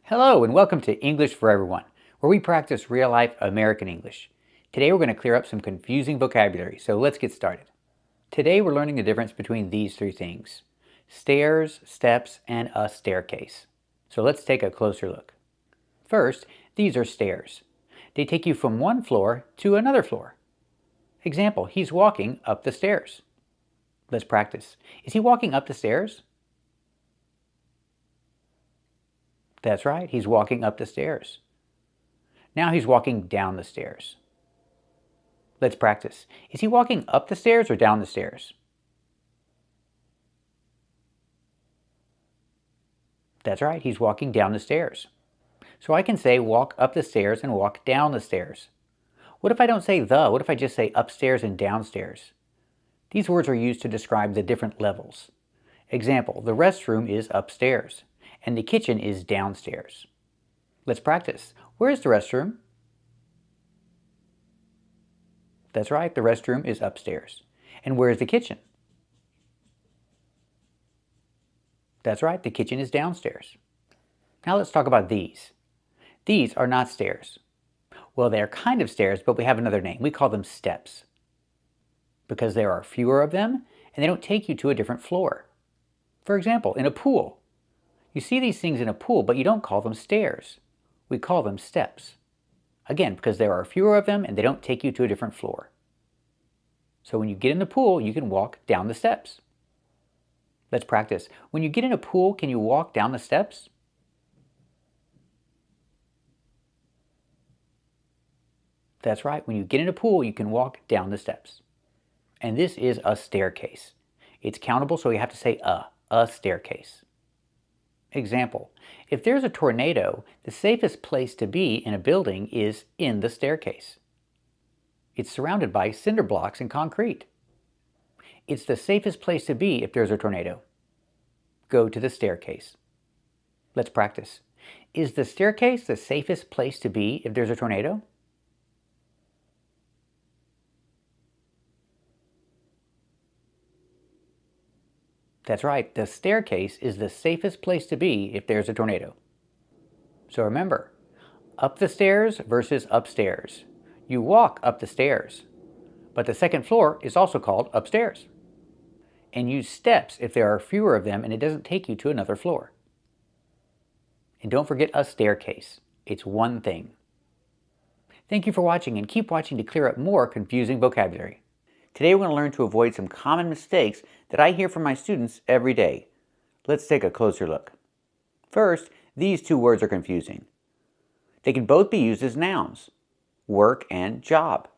Hello and welcome to English for Everyone, where we practice real-life American English. Today we're going to clear up some confusing vocabulary, so let's get started. Today we're learning the difference between these three things: stairs, steps, and a staircase. So let's take a closer look. First, these are stairs. They take you from one floor to another floor. Example, he's walking up the stairs. Let's practice. Is he walking up the stairs? That's right, he's walking up the stairs. Now he's walking down the stairs. Let's practice. Is he walking up the stairs or down the stairs? That's right, he's walking down the stairs. So I can say walk up the stairs and walk down the stairs. What if I don't say the? What if I just say upstairs and downstairs? These words are used to describe the different levels. Example, the restroom is upstairs and the kitchen is downstairs. Let's practice. Where is the restroom? That's right, the restroom is upstairs. And where is the kitchen? That's right, the kitchen is downstairs. Now let's talk about these. These are not stairs. Well, they're kind of stairs, but we have another name. We call them steps, because there are fewer of them and they don't take you to a different floor. For example, in a pool, you see these things in a pool, but you don't call them stairs. We call them steps. Again, because there are fewer of them and they don't take you to a different floor. So when you get in the pool, you can walk down the steps. Let's practice. When you get in a pool, can you walk down the steps? That's right. When you get in a pool, you can walk down the steps. And this is a staircase. It's countable, so you have to say a staircase. Example, if there's a tornado, the safest place to be in a building is in the staircase. It's surrounded by cinder blocks and concrete. It's the safest place to be if there's a tornado. Go to the staircase. Let's practice. Is the staircase the safest place to be if there's a tornado? That's right, the staircase is the safest place to be if there's a tornado. So remember, up the stairs versus upstairs. You walk up the stairs, but the second floor is also called upstairs. And use steps if there are fewer of them and it doesn't take you to another floor. And don't forget a staircase. It's one thing. Thank you for watching and keep watching to clear up more confusing vocabulary. Today we're going to learn to avoid some common mistakes that I hear from my students every day. Let's take a closer look. First, these two words are confusing. They can both be used as nouns, work and job.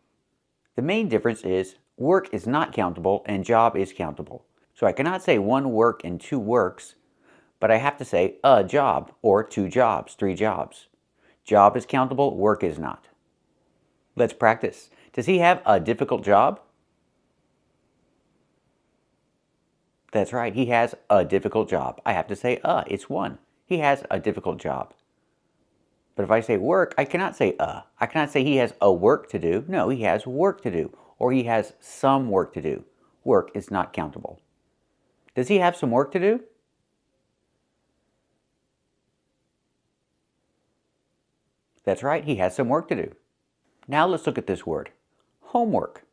The main difference is work is not countable and job is countable. So I cannot say one work and two works, but I have to say a job or two jobs, three jobs. Job is countable, work is not. Let's practice. Does he have a difficult job? That's right, he has a difficult job. I have to say it's one. He has a difficult job. But if I say work, I cannot say I cannot say he has a work to do. No, he has work to do, or he has some work to do. Work is not countable. Does he have some work to do? That's right, he has some work to do. Now let's look at this word, homework.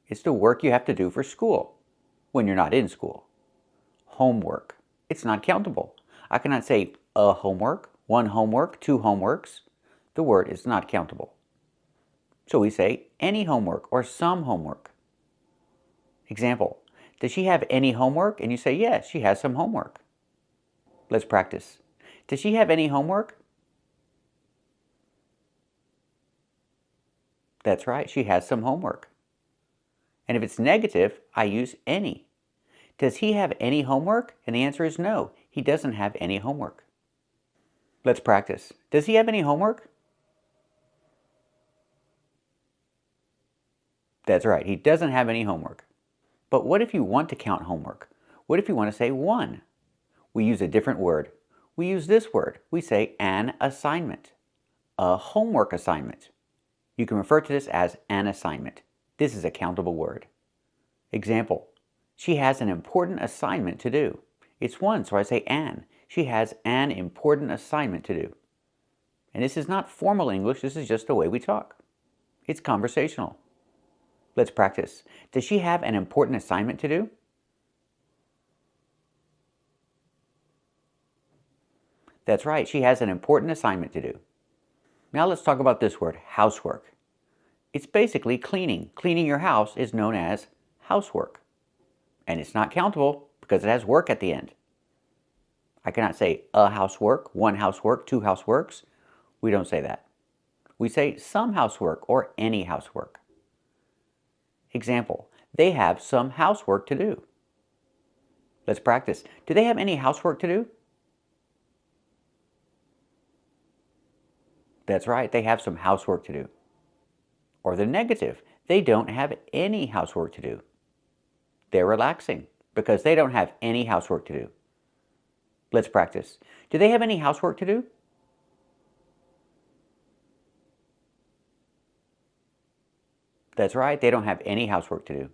It's the work you have to do for school when you're not in school. Homework. It's not countable. I cannot say a homework, one homework, two homeworks. The word is not countable. So we say any homework or some homework. Example, does she have any homework? And you say, yes, she has some homework. Let's practice. Does she have any homework? That's right, she has some homework. And if it's negative, I use any. Does he have any homework? And the answer is no, he doesn't have any homework. Let's practice. Does he have any homework? That's right, he doesn't have any homework. But what if you want to count homework? What if you want to say one? We use a different word. We use this word. We say an assignment. A homework assignment. You can refer to this as an assignment. This is a countable word. Example, she has an important assignment to do. It's one, so I say an. She has an important assignment to do. And this is not formal English, this is just the way we talk. It's conversational. Let's practice. Does she have an important assignment to do? That's right, she has an important assignment to do. Now let's talk about this word, housework. It's basically cleaning. Cleaning your house is known as housework. And it's not countable because it has work at the end. I cannot say a housework, one housework, two houseworks. We don't say that. We say some housework or any housework. Example, they have some housework to do. Let's practice. Do they have any housework to do? That's right, they have some housework to do. Or the negative, they don't have any housework to do. They're relaxing because they don't have any housework to do. Let's practice. Do they have any housework to do? That's right, they don't have any housework to do.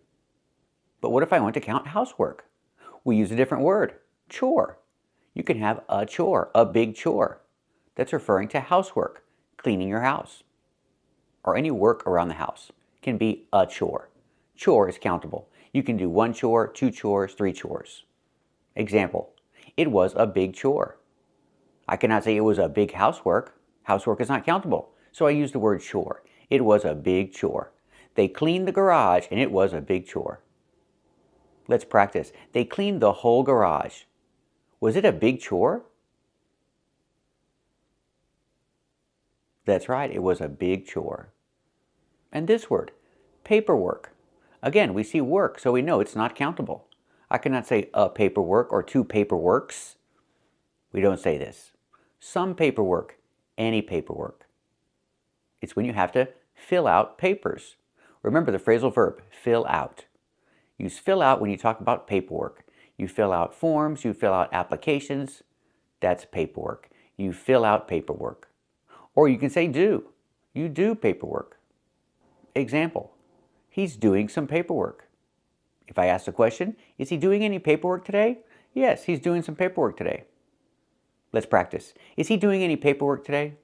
But what if I want to count housework? We use a different word, chore. You can have a chore, a big chore. That's referring to housework, cleaning your house. Or any work around the house can be a chore. Chore is countable. You can do one chore, two chores, three chores. Example, it was a big chore. I cannot say it was a big housework. Housework is not countable. So I use the word chore. It was a big chore. They cleaned the garage and it was a big chore. Let's practice. They cleaned the whole garage. Was it a big chore? That's right, it was a big chore. And this word, paperwork. Again, we see work, so we know it's not countable. I cannot say a paperwork or two paperworks. We don't say this. Some paperwork, any paperwork. It's when you have to fill out papers. Remember the phrasal verb, fill out. Use fill out when you talk about paperwork. You fill out forms, you fill out applications. That's paperwork. You fill out paperwork. Or you can say do. You do paperwork. Example, he's doing some paperwork. If I ask the question, is he doing any paperwork today? Yes, he's doing some paperwork today. Let's practice. Is he doing any paperwork today?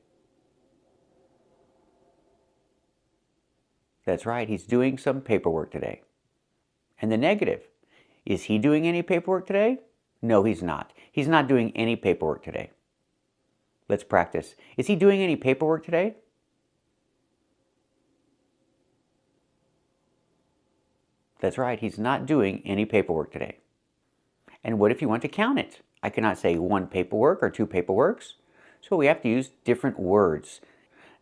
That's right, he's doing some paperwork today. And the negative, is he doing any paperwork today? No, he's not. He's not doing any paperwork today. Let's practice. Is he doing any paperwork today? That's right, he's not doing any paperwork today. And what if you want to count it? I cannot say one paperwork or two paperworks. So we have to use different words.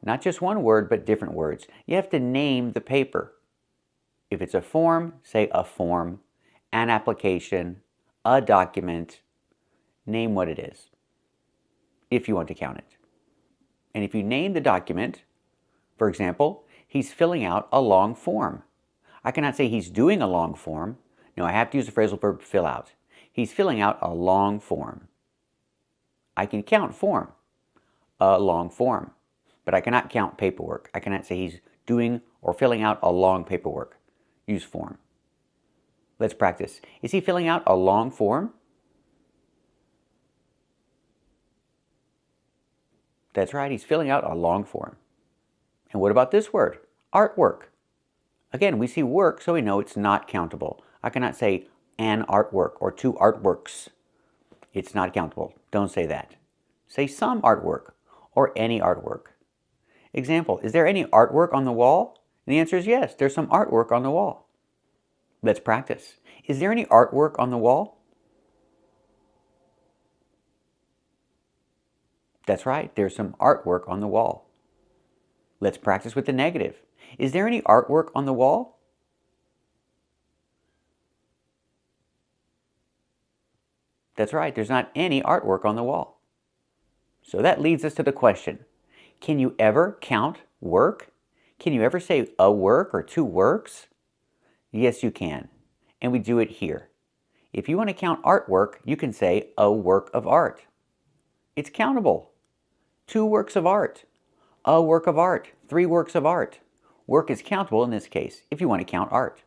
Not just one word, but different words. You have to name the paper. If it's a form, say a form, an application, a document. Name what it is, if you want to count it. And if you name the document, for example, he's filling out a long form. I cannot say he's doing a long form. No, I have to use the phrasal verb fill out. He's filling out a long form. I can count form, a long form, but I cannot count paperwork. I cannot say he's doing or filling out a long paperwork. Use form. Let's practice. Is he filling out a long form? That's right, he's filling out a long form. And what about this word? Artwork. Again, we see work, so we know it's not countable. I cannot say an artwork or two artworks. It's not countable. Don't say that. Say some artwork or any artwork. Example, is there any artwork on the wall? And the answer is yes, there's some artwork on the wall. Let's practice. Is there any artwork on the wall? That's right, there's some artwork on the wall. Let's practice with the negative. Is there any artwork on the wall? That's right, there's not any artwork on the wall. So that leads us to the question, can you ever count work? Can you ever say a work or two works? Yes, you can, and we do it here. If you want to count artwork, you can say a work of art. It's countable. Two works of art, a work of art, three works of art. Work is countable in this case if you want to count art.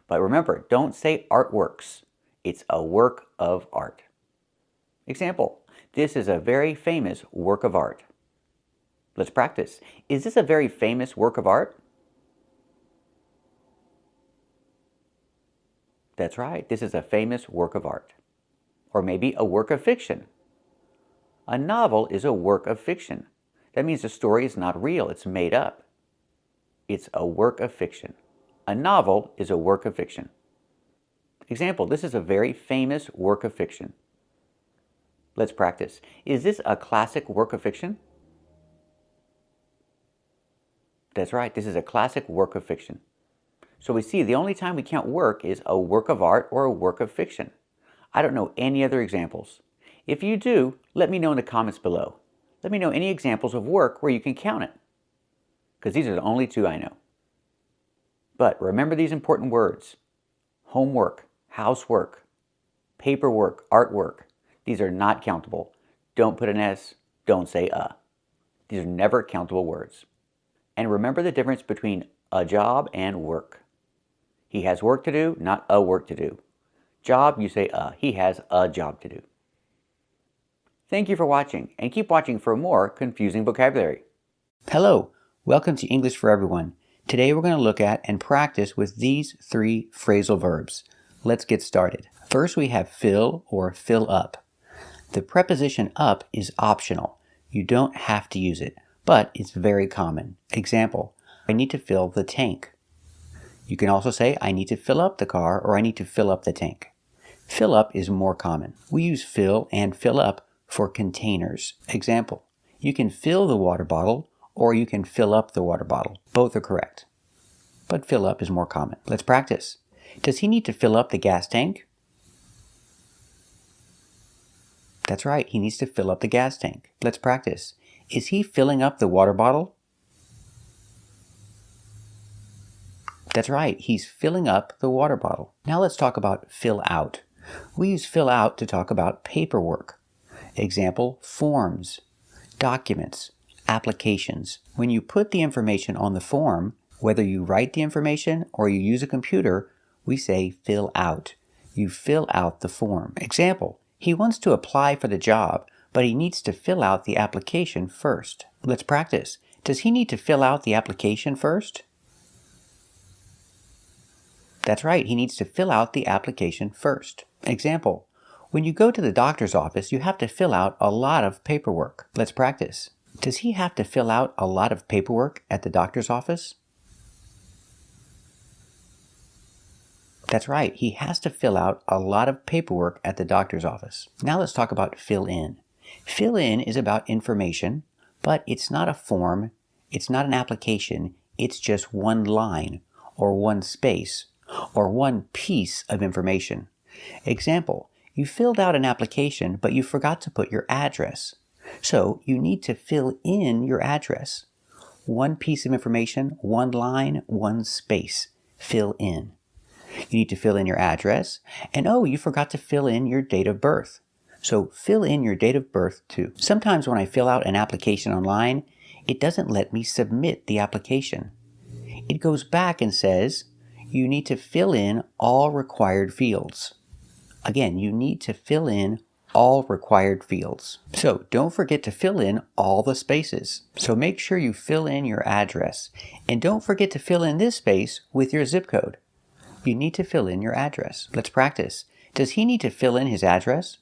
But remember, don't say artworks. It's a work of art. Example, this is a very famous work of art. Let's practice. Is this a very famous work of art? That's right, this is a famous work of art. Or maybe a work of fiction. A novel is a work of fiction. That means the story is not real, it's made up. It's a work of fiction. A novel is a work of fiction. Example, this is a very famous work of fiction. Let's practice. Is this a classic work of fiction? That's right, this is a classic work of fiction. So we see the only time we count work is a work of art or a work of fiction. I don't know any other examples. If you do, let me know in the comments below. Let me know any examples of work where you can count it, because these are the only two I know. But remember these important words: homework, housework, paperwork, artwork. These are not countable. Don't put an S, don't say a. These are never countable words. And remember the difference between a job and work. He has work to do, not a work to do. Job, you say a. He has a job to do. Thank you for watching, and keep watching for more confusing vocabulary. Hello, welcome to English for Everyone. Today we're going to look at and practice with these 3 phrasal verbs. Let's get started. First we have fill or fill up. The preposition up is optional. You don't have to use it, but it's very common. Example, I need to fill the tank. You can also say, I need to fill up the car, or I need to fill up the tank. Fill up is more common. We use fill and fill up for containers. Example, you can fill the water bottle, or you can fill up the water bottle. Both are correct, but fill up is more common. Let's practice. Does he need to fill up the gas tank? That's right, he needs to fill up the gas tank. Let's practice. Is he filling up the water bottle? That's right, he's filling up the water bottle. Now let's talk about fill out. We use fill out to talk about paperwork. Example, forms, documents, applications. When you put the information on the form, whether you write the information or you use a computer, we say fill out. You fill out the form. Example, he wants to apply for the job, but he needs to fill out the application first. Let's practice. Does he need to fill out the application first? That's right, he needs to fill out the application first. Example, when you go to the doctor's office, you have to fill out a lot of paperwork. Let's practice. Does he have to fill out a lot of paperwork at the doctor's office? That's right, he has to fill out a lot of paperwork at the doctor's office. Now let's talk about fill in. Fill in is about information, but it's not a form, it's not an application, it's just one line, or one space, or one piece of information. Example, you filled out an application, but you forgot to put your address. So you need to fill in your address. One piece of information, one line, one space. Fill in. You need to fill in your address, and oh, you forgot to fill in your date of birth. So fill in your date of birth too. Sometimes when I fill out an application online, it doesn't let me submit the application. It goes back and says, you need to fill in all required fields. Again, you need to fill in all required fields. So don't forget to fill in all the spaces. So make sure you fill in your address, and don't forget to fill in this space with your zip code. You need to fill in your address. Let's practice. Does he need to fill in his address?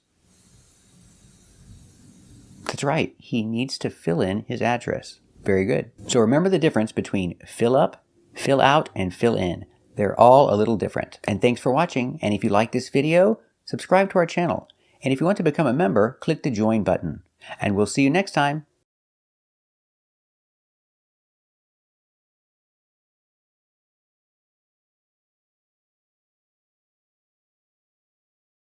That's right, he needs to fill in his address. Very good. So remember the difference between fill up, fill out, and fill in. They're all a little different. And thanks for watching, and if you like this video, subscribe to our channel. And if you want to become a member, click the join button. And we'll see you next time.